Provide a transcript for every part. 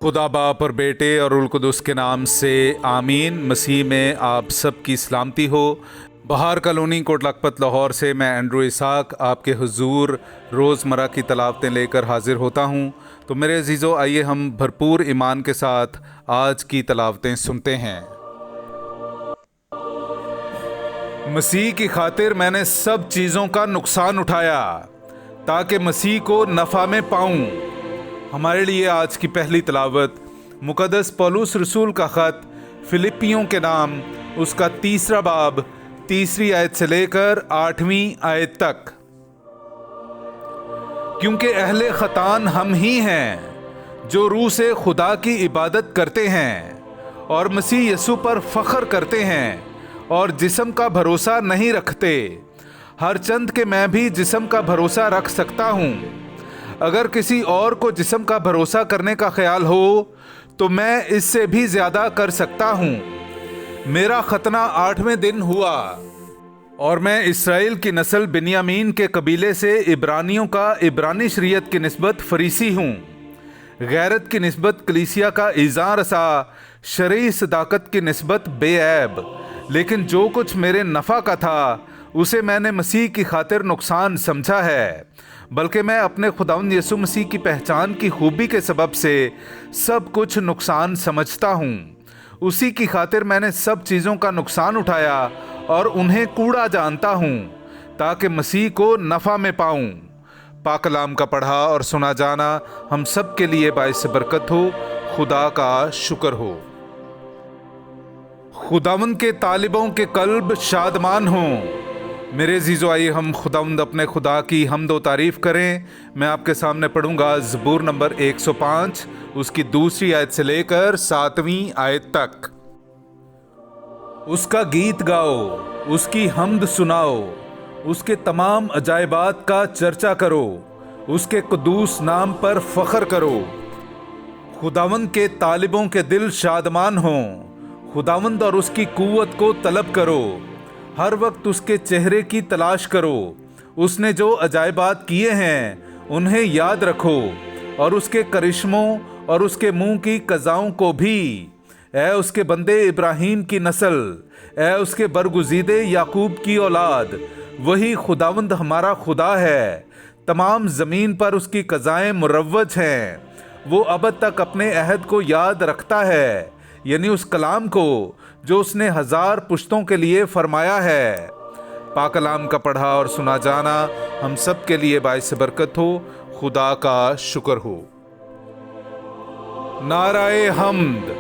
खुदा बाप और बेटे और उल कुदस के नाम से आमीन। मसीह में आप सब की सलामती हो। बहार कॉलोनी कोट लखपत लाहौर से मैं एंड्रू इसाक आपके हुजूर रोज़मर्रा की तलावतें लेकर हाजिर होता हूँ। तो मेरे अजीज़ों, आइए हम भरपूर ईमान के साथ आज की तलावतें सुनते हैं। मसीह की खातिर मैंने सब चीज़ों का नुकसान उठाया ताकि मसीह को नफ़ा में पाऊँ। हमारे लिए आज की पहली तलावत मुक़द्दस पौलुस रसूल का ख़त फिलिपियों के नाम उसका 3 बाब 3 आयत से लेकर 8वीं आयत तक। क्योंकि अहले ख़तान हम ही हैं जो रूह से खुदा की इबादत करते हैं और मसीह यसू पर फ़ख्र करते हैं और जिस्म का भरोसा नहीं रखते। हरचंद के मैं भी जिस्म का भरोसा रख सकता हूँ। अगर किसी और को जिस्म का भरोसा करने का ख्याल हो तो मैं इससे भी ज़्यादा कर सकता हूँ। मेरा खतना 8वें दिन हुआ और मैं इसराइल की नस्ल बिन्यामीन के कबीले से इब्रानियों का इब्रानी शरीयत की निस्बत फरीसी हूँ। गैरत की निस्बत कलीसिया का इज़ां रसा, शरई सदाकत की निस्बत बेऐब। लेकिन जो कुछ मेरे नफ़ा का था उसे मैंने मसीह की खातिर नुकसान समझा है, बल्कि मैं अपने खुदावंद यीशु मसीह की पहचान की खूबी के सबब से सब कुछ नुकसान समझता हूँ। उसी की खातिर मैंने सब चीज़ों का नुकसान उठाया और उन्हें कूड़ा जानता हूँ ताकि मसीह को नफ़ा में पाऊँ। पाक कलाम का पढ़ा और सुना जाना हम सब के लिए बाइस बरकत हो। खुदा का शुक्र हो। खुदावंद के तालिबों के कल्ब शादमान हों। मेरे अजीज़ों, आइए हम खुदावंद अपने खुदा की हम्द व तारीफ़ करें। मैं आपके सामने पढ़ूंगा ज़बूर नंबर 105 उसकी 2 आयत से लेकर 7वीं आयत तक। उसका गीत गाओ, उसकी हम्द सुनाओ, उसके तमाम अजायबात का चर्चा करो, उसके कुदूस नाम पर फ़ख्र करो। खुदावंद के तालिबों के दिल शादमान हों। खुदावंद और उसकी कुव्वत को तलब करो। हर वक्त उसके चेहरे की तलाश करो। उसने जो अजायबात किए हैं उन्हें याद रखो और उसके करिश्मों और उसके मुंह की कज़ाओं को भी। ऐ उसके बंदे इब्राहीम की नस्ल, ऐ उसके बरगुज़ीदे याकूब की औलाद, वही खुदावंद हमारा खुदा है। तमाम ज़मीन पर उसकी कज़ाएं मुरव्वज हैं। वो अब तक अपने अहद को याद रखता है, यानी उस कलाम को जो उसने 1000 पुश्तों के लिए फरमाया है। पाक कलाम का पढ़ा और सुना जाना हम सब के लिए बाइस बरकत हो। खुदा का शुक्र हो। नाराए हम्द।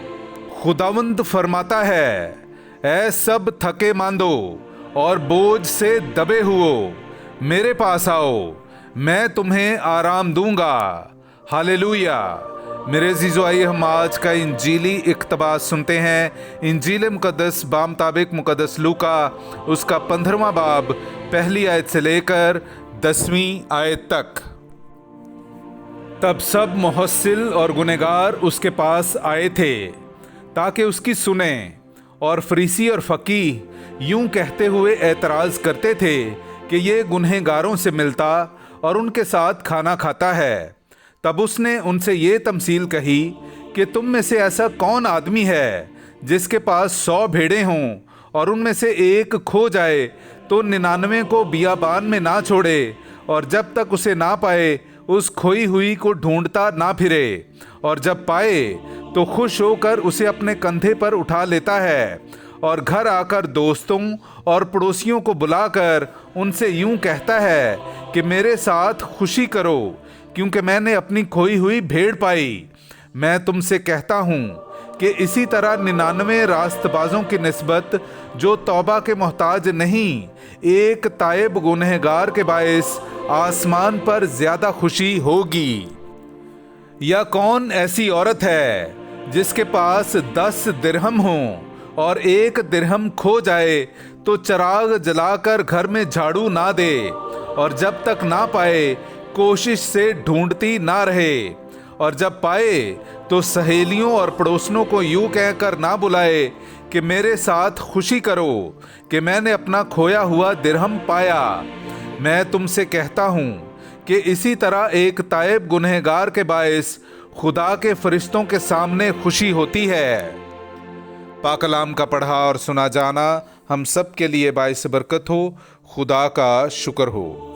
खुदावंद फरमाता है, ऐ सब थके मांदो और बोझ से दबे हुओ, मेरे पास आओ, मैं तुम्हें आराम दूंगा। हालेलुया। मेरे अजीज़ों, आइए हम आज का इंजीली इक़्तिबास सुनते हैं। इंजील मुक़द्दस बामुताबिक मुक़द्दस लूका उसका 15वां बाब 1 आयत से लेकर 10वीं आयत तक। तब सब मुहस्सिल और गुनहगार उसके पास आए थे ताकि उसकी सुने, और फरीसी और फ़कीह यूं कहते हुए एतराज़ करते थे कि ये गुनहगारों से मिलता और उनके साथ खाना खाता है। तब उसने उनसे ये तमसील कही कि तुम में से ऐसा कौन आदमी है जिसके पास 100 भेड़ें हों और उनमें से एक खो जाए तो 99 को बियाबान में ना छोड़े और जब तक उसे ना पाए उस खोई हुई को ढूंढता ना फिरे, और जब पाए तो खुश होकर उसे अपने कंधे पर उठा लेता है और घर आकर दोस्तों और पड़ोसियों को बुलाकर उनसे यूं कहता है कि मेरे साथ खुशी करो क्योंकि मैंने अपनी खोई हुई भेड़ पाई। मैं तुमसे कहता हूँ कि इसी तरह 99 रास्तबाजों की निस्बत जो तौबा के मोहताज नहीं, एक ताइब गुनहगार के बायस आसमान पर ज़्यादा खुशी होगी। या कौन ऐसी औरत है जिसके पास 10 दिरहम हों और 1 दिरहम खो जाए तो चिराग जलाकर घर में झाड़ू ना दे, और जब तक ना पाए कोशिश से ढूंढती ना रहे, और जब पाए तो सहेलियों और पड़ोसनों को यूं कहकर ना बुलाए कि मेरे साथ खुशी करो कि मैंने अपना खोया हुआ दिरहम पाया। मैं तुमसे कहता हूँ कि इसी तरह एक ताइब गुनहगार के बायस खुदा के फरिश्तों के सामने खुशी होती है। पाक कलाम का पढ़ा और सुना जाना हम सब के लिए बाइस बरकत हो। खुदा का शुक्र हो।